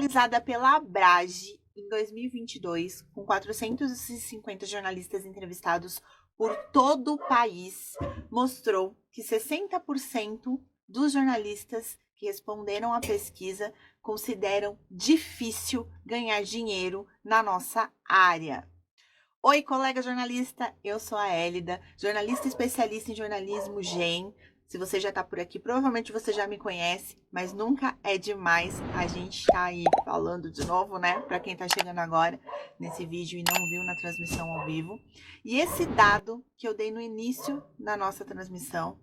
realizada pela Abrage em 2022, com 450 jornalistas entrevistados por todo o país, mostrou que 60% dos jornalistas que responderam à pesquisa consideram difícil ganhar dinheiro na nossa área. Oi, colega jornalista, eu sou a Hélida, jornalista especialista em jornalismo GEM. Se você já está por aqui, provavelmente você já me conhece, mas nunca é demais a gente estar aí falando de novo, né? Para quem está chegando agora nesse vídeo e não viu na transmissão ao vivo. E esse dado que eu dei no início da nossa transmissão,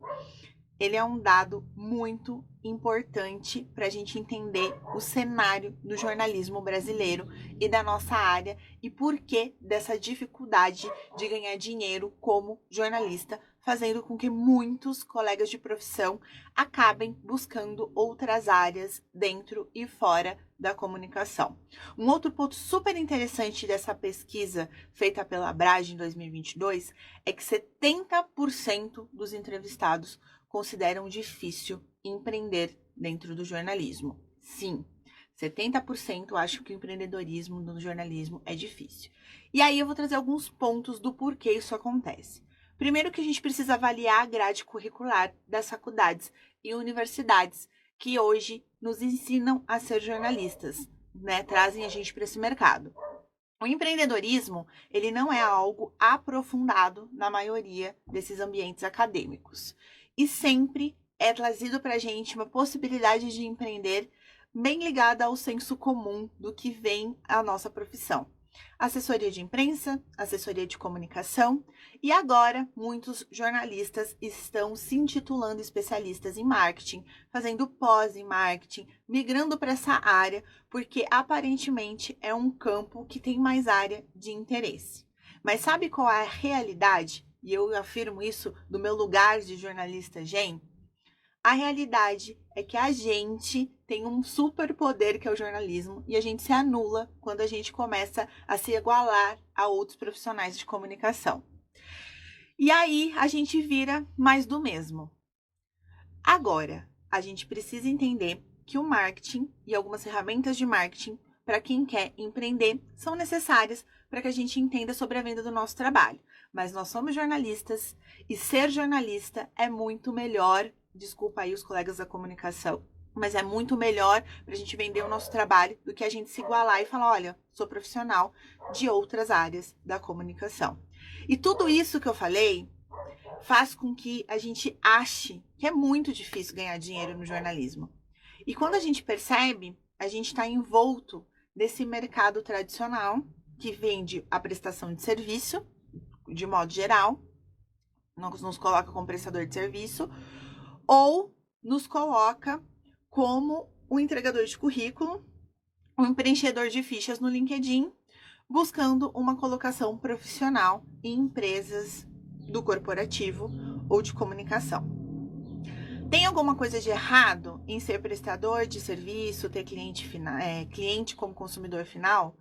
ele é um dado muito importante para a gente entender o cenário do jornalismo brasileiro e da nossa área e por que dessa dificuldade de ganhar dinheiro como jornalista, fazendo com que muitos colegas de profissão acabem buscando outras áreas dentro e fora da comunicação. Um outro ponto super interessante dessa pesquisa feita pela Abrage em 2022 é que 70% dos entrevistados consideram difícil empreender dentro do jornalismo. Sim, 70% acham que o empreendedorismo no jornalismo é difícil. E aí eu vou trazer alguns pontos do porquê isso acontece. Primeiro que a gente precisa avaliar a grade curricular das faculdades e universidades que hoje nos ensinam a ser jornalistas, né? Trazem a gente para esse mercado. O empreendedorismo, ele não é algo aprofundado na maioria desses ambientes acadêmicos. E sempre é trazido para a gente uma possibilidade de empreender bem ligada ao senso comum do que vem a nossa profissão. Assessoria de imprensa, assessoria de comunicação e agora muitos jornalistas estão se intitulando especialistas em marketing, fazendo pós em marketing, migrando para essa área, porque aparentemente é um campo que tem mais área de interesse. Mas sabe qual é a realidade? E eu afirmo isso do meu lugar de jornalista GEM. A realidade é que a gente tem um superpoder que é o jornalismo e a gente se anula quando a gente começa a se igualar a outros profissionais de comunicação. E aí a gente vira mais do mesmo. Agora, a gente precisa entender que o marketing e algumas ferramentas de marketing para quem quer empreender são necessárias para que a gente entenda sobre a venda do nosso trabalho. Mas nós somos jornalistas e ser jornalista é muito melhor, desculpa aí os colegas da comunicação, mas é muito melhor para a gente vender o nosso trabalho do que a gente se igualar e falar, olha, sou profissional de outras áreas da comunicação. E tudo isso que eu falei faz com que a gente ache que é muito difícil ganhar dinheiro no jornalismo. E quando a gente percebe, a gente está envolto desse mercado tradicional que vende a prestação de serviço, de modo geral, nos coloca como prestador de serviço, ou nos coloca como um entregador de currículo, um preenchedor de fichas no LinkedIn, buscando uma colocação profissional em empresas do corporativo ou de comunicação. Tem alguma coisa de errado em ser prestador de serviço, ter cliente como consumidor final?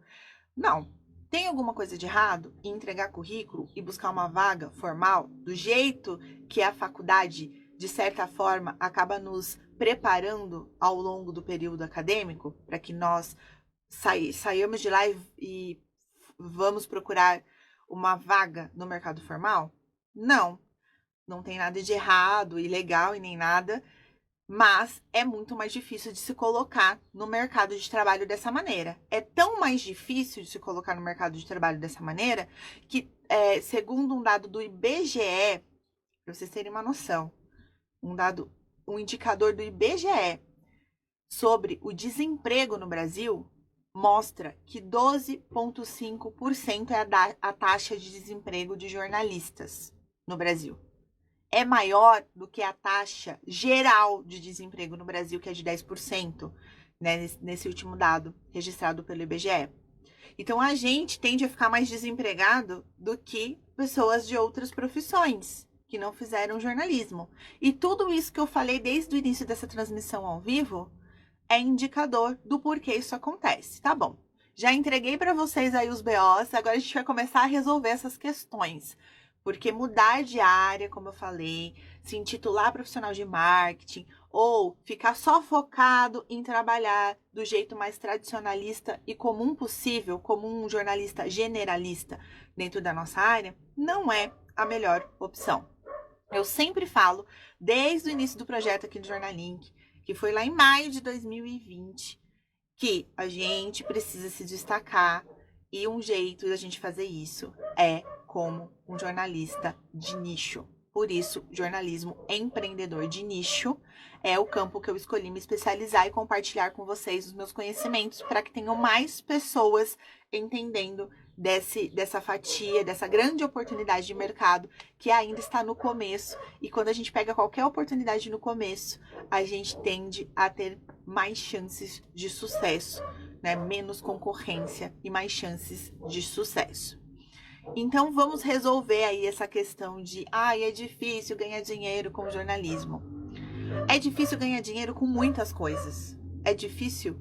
Não. Tem alguma coisa de errado em entregar currículo e buscar uma vaga formal do jeito que a faculdade, de certa forma, acaba nos preparando ao longo do período acadêmico para que nós saiamos de lá e vamos procurar uma vaga no mercado formal? Não. Não tem nada de errado, ilegal e nem nada, mas é muito mais difícil de se colocar no mercado de trabalho dessa maneira. É tão mais difícil de se colocar no mercado de trabalho dessa maneira que, segundo um dado do IBGE, para vocês terem uma noção, um indicador do IBGE sobre o desemprego no Brasil mostra que 12,5% é a taxa de desemprego de jornalistas no Brasil. É maior do que a taxa geral de desemprego no Brasil, que é de 10%, né, nesse último dado registrado pelo IBGE. Então, a gente tende a ficar mais desempregado do que pessoas de outras profissões que não fizeram jornalismo. E tudo isso que eu falei desde o início dessa transmissão ao vivo é indicador do porquê isso acontece, tá bom? Já entreguei para vocês aí os BOs, agora a gente vai começar a resolver essas questões. Porque mudar de área, como eu falei, se intitular profissional de marketing ou ficar só focado em trabalhar do jeito mais tradicionalista e comum possível, como um jornalista generalista dentro da nossa área, não é a melhor opção. Eu sempre falo, desde o início do projeto aqui do Jornalink, que foi lá em maio de 2020, que a gente precisa se destacar e um jeito da gente fazer isso é como um jornalista de nicho. Por isso, jornalismo empreendedor de nicho é o campo que eu escolhi me especializar e compartilhar com vocês os meus conhecimentos para que tenham mais pessoas entendendo dessa fatia, dessa grande oportunidade de mercado que ainda está no começo. E quando a gente pega qualquer oportunidade no começo, a gente tende a ter mais chances de sucesso, né? Menos concorrência e mais chances de sucesso. Então vamos resolver aí essa questão de é difícil ganhar dinheiro com jornalismo. É difícil ganhar dinheiro com muitas coisas. É difícil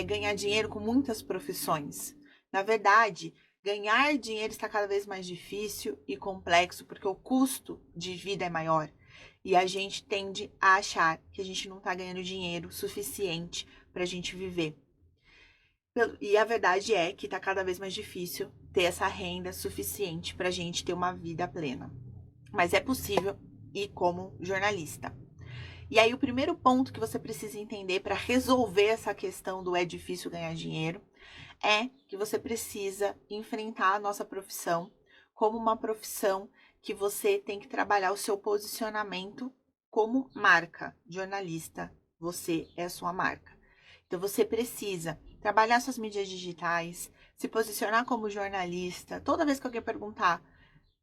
ganhar dinheiro com muitas profissões. Na verdade, ganhar dinheiro está cada vez mais difícil e complexo porque o custo de vida é maior. E a gente tende a achar que a gente não está ganhando dinheiro suficiente para a gente viver. E a verdade é que está cada vez mais difícil ter essa renda suficiente para a gente ter uma vida plena. Mas é possível e como jornalista. E aí o primeiro ponto que você precisa entender para resolver essa questão do é difícil ganhar dinheiro é que você precisa enfrentar a nossa profissão como uma profissão que você tem que trabalhar o seu posicionamento como marca jornalista. Você é a sua marca. Então você precisa trabalhar suas mídias digitais, se posicionar como jornalista. Toda vez que alguém perguntar,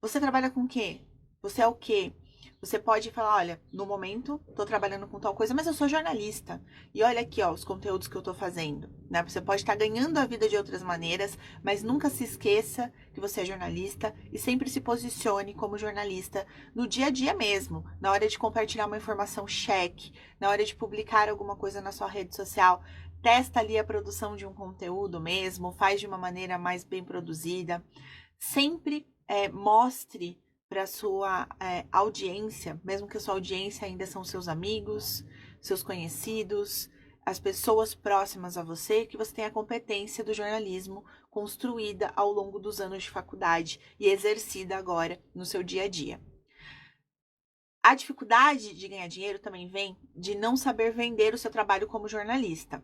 você trabalha com o quê? Você é o quê? Você pode falar, olha, no momento tô trabalhando com tal coisa, mas eu sou jornalista. E olha aqui, ó, os conteúdos que eu tô fazendo, né? Você pode estar ganhando a vida de outras maneiras, mas nunca se esqueça que você é jornalista e sempre se posicione como jornalista no dia a dia mesmo. Na hora de compartilhar uma informação, cheque. Na hora de publicar alguma coisa na sua rede social, testa ali a produção de um conteúdo mesmo, faz de uma maneira mais bem produzida. Sempre mostre para sua audiência, mesmo que a sua audiência ainda são seus amigos, seus conhecidos, as pessoas próximas a você, que você tem a competência do jornalismo construída ao longo dos anos de faculdade e exercida agora no seu dia a dia. A dificuldade de ganhar dinheiro também vem de não saber vender o seu trabalho como jornalista.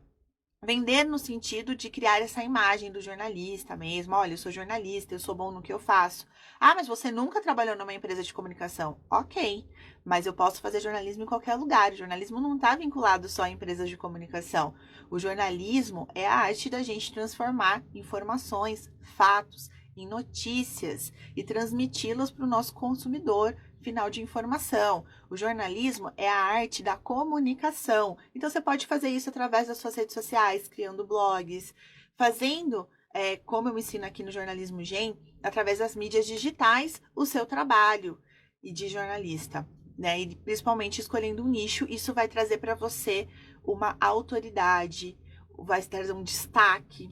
Vender no sentido de criar essa imagem do jornalista mesmo. Olha, eu sou jornalista, eu sou bom no que eu faço. Mas você nunca trabalhou numa empresa de comunicação? Ok, mas eu posso fazer jornalismo em qualquer lugar. O jornalismo não está vinculado só a empresas de comunicação. O jornalismo é a arte da gente transformar informações, fatos em notícias e transmiti-las para o nosso consumidor final de informação. O jornalismo é a arte da comunicação. Então, você pode fazer isso através das suas redes sociais, criando blogs, fazendo, como eu me ensino aqui no Jornalismo Gen, através das mídias digitais, o seu trabalho e de jornalista, né? E principalmente escolhendo um nicho, isso vai trazer para você uma autoridade, vai trazer um destaque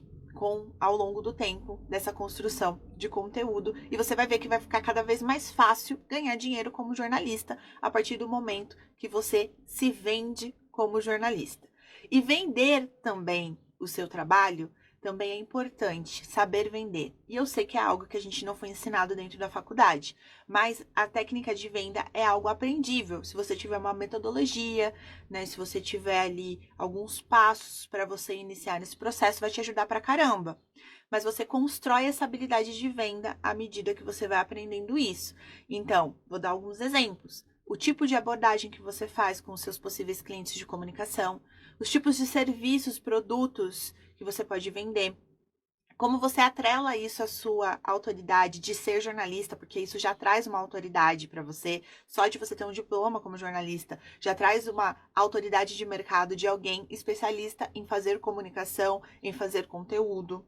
ao longo do tempo dessa construção de conteúdo, e você vai ver que vai ficar cada vez mais fácil ganhar dinheiro como jornalista a partir do momento que você se vende como jornalista. E vender também o seu trabalho também é importante, saber vender. E eu sei que é algo que a gente não foi ensinado dentro da faculdade, mas a técnica de venda é algo aprendível. Se você tiver uma metodologia, né, se você tiver ali alguns passos para você iniciar nesse processo, vai te ajudar pra caramba. Mas você constrói essa habilidade de venda à medida que você vai aprendendo isso. Então, vou dar alguns exemplos. O tipo de abordagem que você faz com os seus possíveis clientes de comunicação, os tipos de serviços, produtos que você pode vender, como você atrela isso à sua autoridade de ser jornalista, porque isso já traz uma autoridade para você, só de você ter um diploma como jornalista, já traz uma autoridade de mercado de alguém especialista em fazer comunicação, em fazer conteúdo,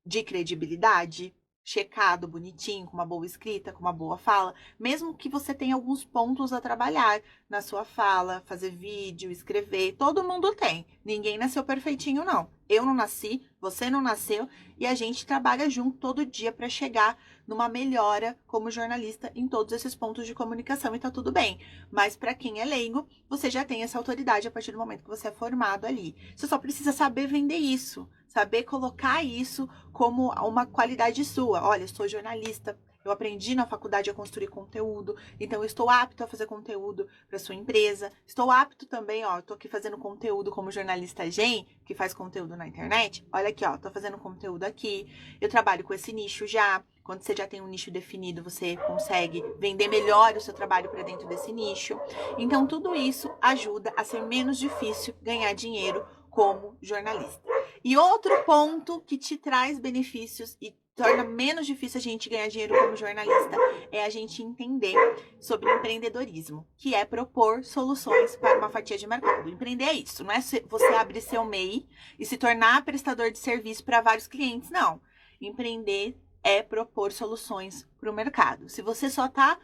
de credibilidade, checado, bonitinho, com uma boa escrita, com uma boa fala, mesmo que você tenha alguns pontos a trabalhar na sua fala, fazer vídeo, escrever, todo mundo tem, ninguém nasceu perfeitinho não. Eu não nasci, você não nasceu, e a gente trabalha junto todo dia para chegar numa melhora como jornalista em todos esses pontos de comunicação e tá tudo bem. Mas para quem é leigo, você já tem essa autoridade a partir do momento que você é formado ali. Você só precisa saber vender isso, saber colocar isso como uma qualidade sua. Olha, eu sou jornalista, eu aprendi na faculdade a construir conteúdo, então eu estou apto a fazer conteúdo para sua empresa. Estou apto também, ó, eu tô aqui fazendo conteúdo como jornalista Gen, que faz conteúdo na internet. Olha aqui, ó, tô fazendo conteúdo aqui. Eu trabalho com esse nicho já. Quando você já tem um nicho definido, você consegue vender melhor o seu trabalho para dentro desse nicho. Então, tudo isso ajuda a ser menos difícil ganhar dinheiro como jornalista. E outro ponto que te traz benefícios e torna menos difícil a gente ganhar dinheiro como jornalista é a gente entender sobre empreendedorismo, que é propor soluções para uma fatia de mercado. Empreender é isso, não é você abrir seu MEI e se tornar prestador de serviço para vários clientes, não. Empreender é propor soluções para o mercado. Se você só está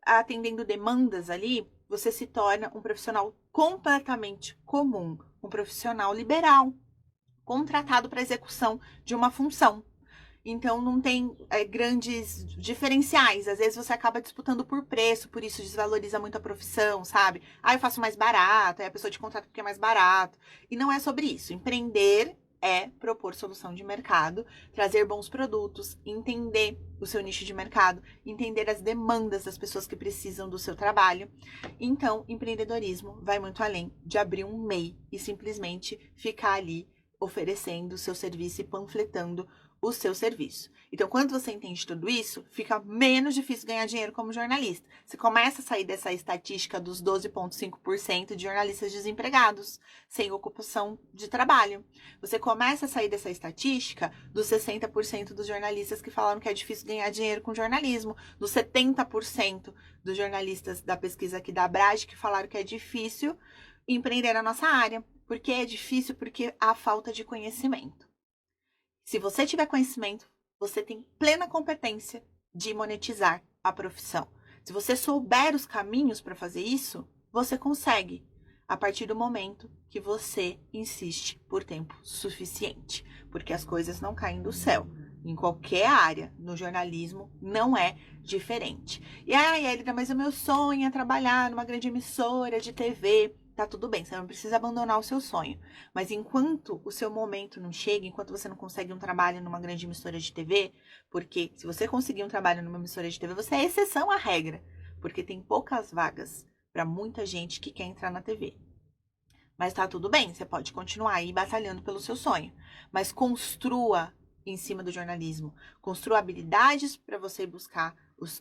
atendendo demandas ali, você se torna um profissional completamente comum, um profissional liberal, contratado para execução de uma função. Então não tem grandes diferenciais. Às vezes você acaba disputando por preço, por isso desvaloriza muito a profissão, sabe? Ah, eu faço mais barato, aí a pessoa te contrata porque é mais barato. E não é sobre isso. Empreender é propor solução de mercado, trazer bons produtos, entender o seu nicho de mercado, entender as demandas das pessoas que precisam do seu trabalho. Então, empreendedorismo vai muito além de abrir um MEI e simplesmente ficar ali oferecendo o seu serviço e panfletando o seu serviço. Então, quando você entende tudo isso, fica menos difícil ganhar dinheiro como jornalista. Você começa a sair dessa estatística dos 12,5% de jornalistas desempregados, sem ocupação de trabalho. Você começa a sair dessa estatística dos 60% dos jornalistas que falaram que é difícil ganhar dinheiro com jornalismo, dos 70% dos jornalistas da pesquisa aqui da Abrage que falaram que é difícil empreender na nossa área. Por que é difícil? Porque há falta de conhecimento. Se você tiver conhecimento, você tem plena competência de monetizar a profissão. Se você souber os caminhos para fazer isso, você consegue, a partir do momento que você insiste por tempo suficiente, porque as coisas não caem do céu. Em qualquer área, no jornalismo, não é diferente. E aí, Elida, mas o meu sonho é trabalhar numa grande emissora de TV. Tá tudo bem, você não precisa abandonar o seu sonho. Mas enquanto o seu momento não chega, enquanto você não consegue um trabalho numa grande emissora de TV, porque se você conseguir um trabalho numa emissora de TV, você é exceção à regra, porque tem poucas vagas para muita gente que quer entrar na TV. Mas tá tudo bem, você pode continuar aí batalhando pelo seu sonho. Mas construa em cima do jornalismo. Construa habilidades para você buscar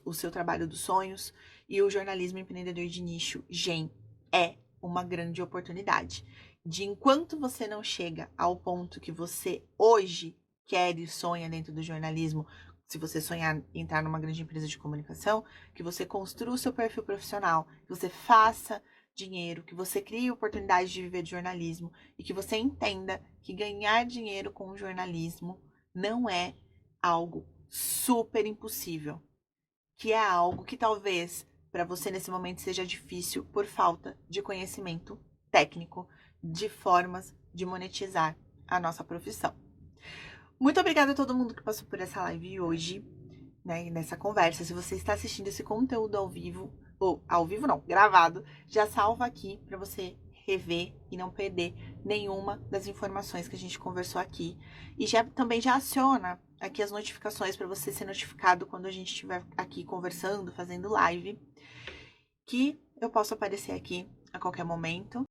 o seu trabalho dos sonhos. E o jornalismo empreendedor de nicho, GEM, é uma grande oportunidade. De enquanto você não chega ao ponto que você hoje quer e sonha dentro do jornalismo, se você sonhar em entrar numa grande empresa de comunicação, que você construa o seu perfil profissional, que você faça dinheiro, que você crie oportunidade de viver de jornalismo e que você entenda que ganhar dinheiro com o jornalismo não é algo super impossível, que é algo que talvez para você nesse momento seja difícil por falta de conhecimento técnico de formas de monetizar a nossa profissão. Muito obrigada a todo mundo que passou por essa live hoje, né, nessa conversa. Se você está assistindo esse conteúdo ao vivo, ou ao vivo não, gravado, já salva aqui para você rever e não perder nenhuma das informações que a gente conversou aqui. E também já aciona aqui as notificações para você ser notificado quando a gente estiver aqui conversando, fazendo live, que eu posso aparecer aqui a qualquer momento.